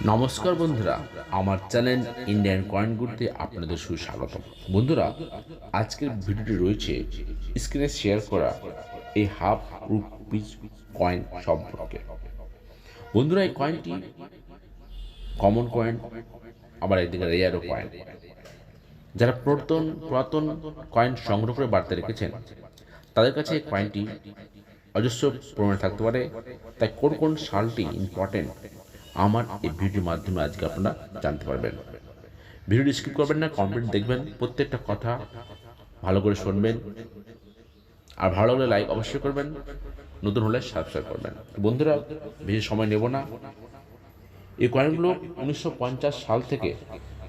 নমস্কার বন্ধুরা, আমার চ্যানেল ইন্ডিয়ান কয়েন গুডতে আপনাদের সুস্বাগত। বন্ধুরা, আজকের ভিডিওটি রয়েছে স্ক্রিনে শেয়ার করা এই হাফ রুপিস কয়েন সম্পর্কে। বন্ধুরা, এই কয়েনটি কমন কয়েন, আবার একদিকে রেয়ারও কয়েন। যারা পুরাতন কয়েন সংগ্রহ করে বাড়তে রেখেছেন, তাদের কাছে এই কয়েনটি অজস্র প্রমাণে থাকতে পারে। তাই কোন কোন সালটি ইম্পর্টেন্ট, আমার এই ভিডিওর মাধ্যমে আজকে আপনারা জানতে পারবেন। ভিডিওটি স্কিপ করবেন না, কমপ্লিট দেখবেন, প্রত্যেকটা কথা ভালো করে শুনবেন, আর ভালো লাগলে লাইক অবশ্যই করবেন, নতুন হলে সাবস্ক্রাইব করবেন। বন্ধুরা, বেশি সময় নেব না। এই কয়েনগুলো 1950 সাল থেকে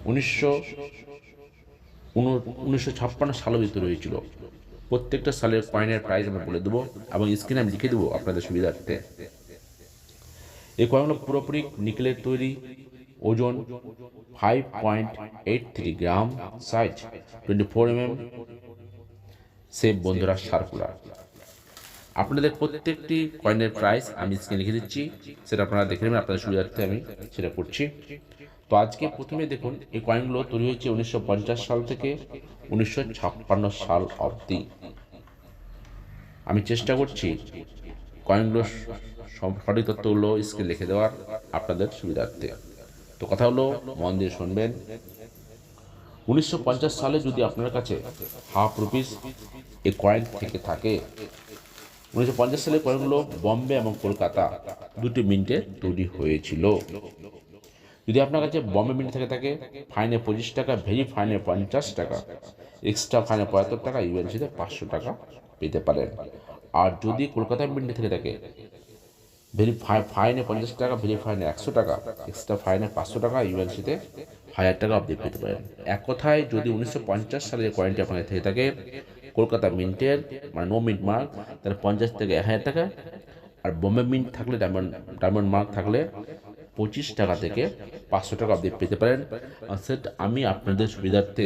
1956 সালের ভিতরে হয়েছিল। প্রত্যেকটা সালের কয়েনের প্রাইস আমরা বলে দেবো এবং স্ক্রিনে আমি লিখে দেবো আপনাদের সুবিধার্থে। এই কয়েনগুলো পুরোপুরি নিকেলের তৈরি, ওজন 5.83 গ্রাম, সাইজ 24 mm, সেভ বন্ধুরা সার্কুলার। আপনাদের প্রত্যেকটি কয়েনের প্রাইস আমি স্ক্রিনে লিখে দিচ্ছি, সেটা আপনারা দেখে নেবেন। আপনাদের সুবিধার্থে আমি সেটা করছি। তো আজকে প্রথমে দেখুন, এই কয়েনগুলো তৈরি হয়েছে 1950 সাল থেকে 1956 সাল অবধি। আমি চেষ্টা করছি কয়েনগুলো সঠিক তথ্যগুলো স্ক্রিনে লিখে দেওয়ার আপনাদের সুবিধার্থে। তো কথা হলো, মন দিয়ে শুনবেন। 1950 সালে যদি আপনার কাছে হাফ রুপিস এই কয়েন থেকে থাকে, 1950 সালে কয়েনগুলো বম্বে এবং কলকাতা দুটি মিন্টে তৈরি হয়েছিল। যদি আপনার কাছে বম্বে মিন্ট থেকে থাকে, ফাইনে 25 টাকা, ভেরি ফাইনে 50 টাকা, এক্সট্রা ফাইনে 75 টাকা, ইউএনসিতে 500 টাকা পেতে পারেন। আর যদি কলকাতা মিন্ট থেকে থাকে, ভেরি ফাইনে 50 টাকা, ভেরি ফাইনে 100 টাকা, এক্সট্রা ফাইনে 500 টাকা, ইউএনসিতে 1000 টাকা অবধি পেতে পারেন। এক কথায়, যদি 1950 সালের কয়েনটি আপনার থেকে থাকে কলকাতা মিন্টের, মানে নো মিন্ট মার্ক, তাহলে 50 থেকে 1000 টাকা। আর বোম্বে মিন্ট থাকলে, ডায়মন্ড মার্ক থাকলে 25 টাকা থেকে 500 টাকা অবধি পেতে পারেন। সেটা আমি আপনাদের সুবিধার্থে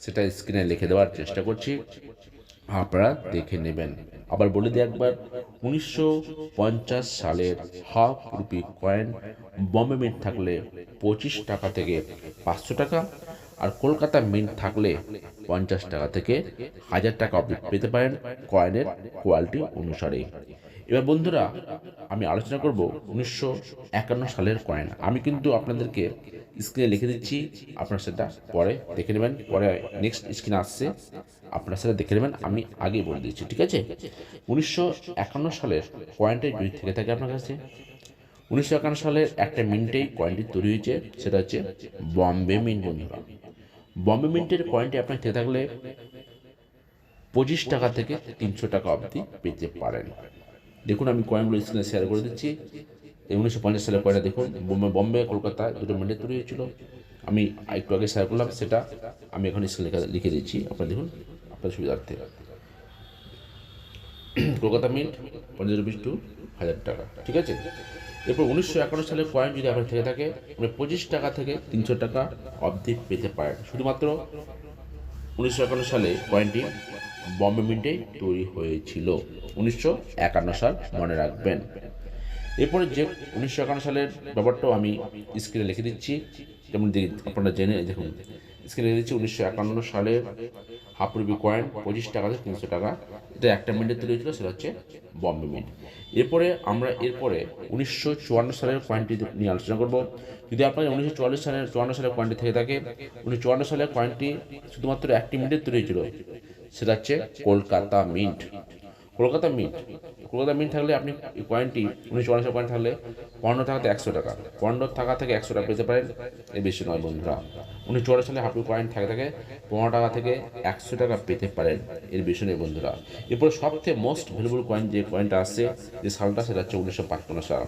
সেটা স্ক্রিনে লিখে দেওয়ার চেষ্টা করছি, আপনারা দেখে নেবেন। আবার বলে দিই একবার, 1950 সালের half rupee coin Bombay mint থাকলে 25 টাকা থেকে 500 টাকা, আর কলকাতা মিন্ট থাকলে 50 টাকা থেকে 1000 টাকা অবধি পেতে পারেন, কয়েনের কোয়ালিটি অনুসারে। এবার বন্ধুরা, আমি আলোচনা করব 1951 সালের কয়েন। আমি কিন্তু আপনাদেরকে স্ক্রিনে লিখে দিচ্ছি, আপনারা সেটা পরে দেখে নেবেন। পরে নেক্সট স্ক্রিনে আসছে, আপনারা সেটা দেখে নেবেন, আমি আগেই বলে দিচ্ছি, ঠিক আছে? 1951 সালের কয়েনটাই যদি থেকে থাকে আপনার কাছে, 1951 সালের একটা মিন্টেই কয়েনটি তৈরি হয়েছে, সেটা হচ্ছে বম্বে মিন্ট। বন্ধুরা, বম্বে মিন্টের কয়েনটি আপনার থেকে থাকলে 25 টাকা থেকে 300 টাকা অবধি পেতে পারেন। দেখুন, আমি কয়েনগুলো স্ক্রিনে শেয়ার করে দিচ্ছি। এই 1950 সালের কয়েনটা দেখুন, বম্বে কলকাতা দুটো মিন্টে তৈরি হয়েছিল। আমি একটু আগে শেয়ার করলাম, সেটা আমি এখন স্ক্রিনে লিখে দিচ্ছি, আপনারা দেখুন আপনার সুবিধার্থে। কলকাতা মিন্ট 50 রুপিস টু 1000 টাকা, ঠিক আছে? এরপর 1951 সালের কয়েন যদি আপনার থেকে থাকে, মানে 25 টাকা থেকে 300 টাকা অবধি পেতে পারেন। শুধুমাত্র 1951 সালে কয়েনটি বম্বে মিন্টে তৈরি হয়েছিল। 1951 সাল মনে রাখবেন। এরপরে যে 1951 সালের ব্যাপারটাও আমি স্ক্রিনে লিখে দিচ্ছি, যেমন আপনারা জেনে দেখুন। স্ক্রিনে লিখে দিচ্ছি 1951 সালের হাফ রুপি কয়েন 25 টাকা থেকে 300 টাকা, এটা একটা মিন্টে তৈরি হয়েছিল, সেটা হচ্ছে বম্বে মিন্ট। এরপরে 1954 সালের কয়েনটি নিয়ে আলোচনা করব। যদি আপনার 1954 সালের কয়েনটি থেকে থাকে, 1954 সালের কয়েনটি শুধুমাত্র একটি মিন্টে তৈরি হয়েছিল, সেটা হচ্ছে Kolkata mint. Kolkata mint Kolkata mint থাকলে আপনি এই কয়েনটি 1954 কয়েন থাকলে 15 টাকা থেকে 100 টাকা, 15 টাকা থেকে 100 টাকা পেতে পারেন, এর বেশি নয় বন্ধুরা। 1954 সালে হাফ কয়েন থাকে 15 টাকা থেকে 100 টাকা পেতে পারেন, এর বেশি নয় বন্ধুরা। এরপরে সবথেকে মোস্ট ভ্যালুয়েবল কয়েন যে কয়েনটা আসছে, যে সালটা, সেটা হচ্ছে 1955 সাল।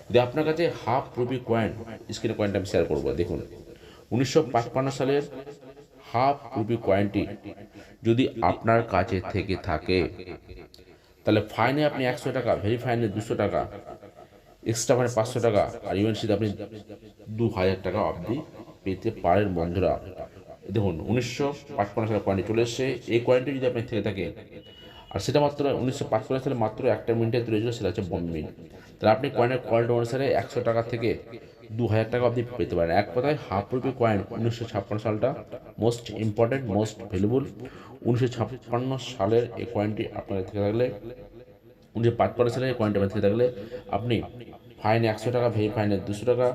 যদি আপনার কাছে হাফ রুপি কয়েন, স্ক্রিনে কয়েনটা আমি শেয়ার করবো, দেখুন। 1955 সালের হাফ রুপি কয়েনটি যদি আপনার কাছে থেকে থাকে, তাহলে ফাইনে আপনি 100 টাকা, ভেরি ফাইনে 200 টাকা, এক্সট্রা ফাইনে 500 টাকা, আর ইউএনসিতে আপনি 2000 টাকা অবধি পেতে পারেন বন্ধুরা। দেখুন, 1955 সালে কয়েনটি চলে এসছে। এই কয়েনটি যদি আপনার থেকে থাকে, আর সেটা মাত্র 1955 সালে মাত্র একটা মিনিটে তৈরি হয়েছিল, সেটা হচ্ছে বম্বে মিন্ট। তাহলে আপনি কয়েনের কোয়ালিটি অনুসারে 100 টাকা থেকে 2000 টাকা অবধি পেতে পারেন। এক কথায় হাফ রুপি কয়েন 1956 সালটা মোস্ট ইম্পর্টেন্ট, মোস্ট ভ্যালুবল। 1956 সালের এই কয়েনটি আপনার থেকে থাকলে, 1955 সালের এই কয়েনটি আপনার থেকে থাকলে আপনি ফাইনে 100 টাকা, ভেরি ফাইনে 200 টাকা,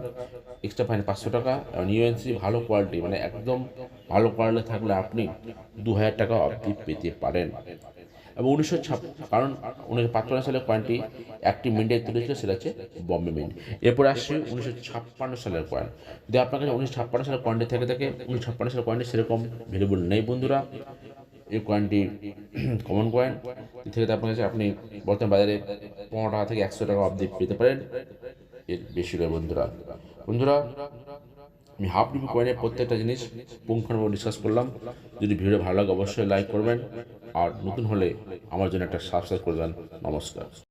এক্সট্রা ফাইনে 500 টাকা, এবং ইউএনসি ভালো কোয়ালিটি মানে একদম ভালো কোয়ালিটি থাকলে আপনি 2000 টাকা অবধি পেতে পারেন। এবং কারণ 1955 সালের কয়েনটি একটি মিন্টে তৈরি ছিল, সেটা হচ্ছে বম্বে মিন্ট। এরপর আসছে 1956 সালের কয়েন। যদি আপনার কাছে 1956 সালের কয়েনটি থেকে থাকে, 1956 সালের কয়েনটি সেরকম ভ্যালুবল নেই বন্ধুরা। এই কয়েনটি কমন কয়েন থেকে আপনার কাছে আপনি বর্তমান বাজারে 15 টাকা থেকে 100 টাকা অবধি পেতে পারেন, এর বেশি নয় বন্ধুরা। বন্ধুরা, আমি হাফ রুপি কয়েনের প্রত্যেকটা জিনিস পুঙ্খানুপুঙ্খ ডিসকাস করলাম। যদি ভিডিও ভালো লাগে অবশ্যই লাইক করবেন, আর নতুন হলে আমার জন্য একটা সাবস্ক্রাইব করবেন। নমস্কার।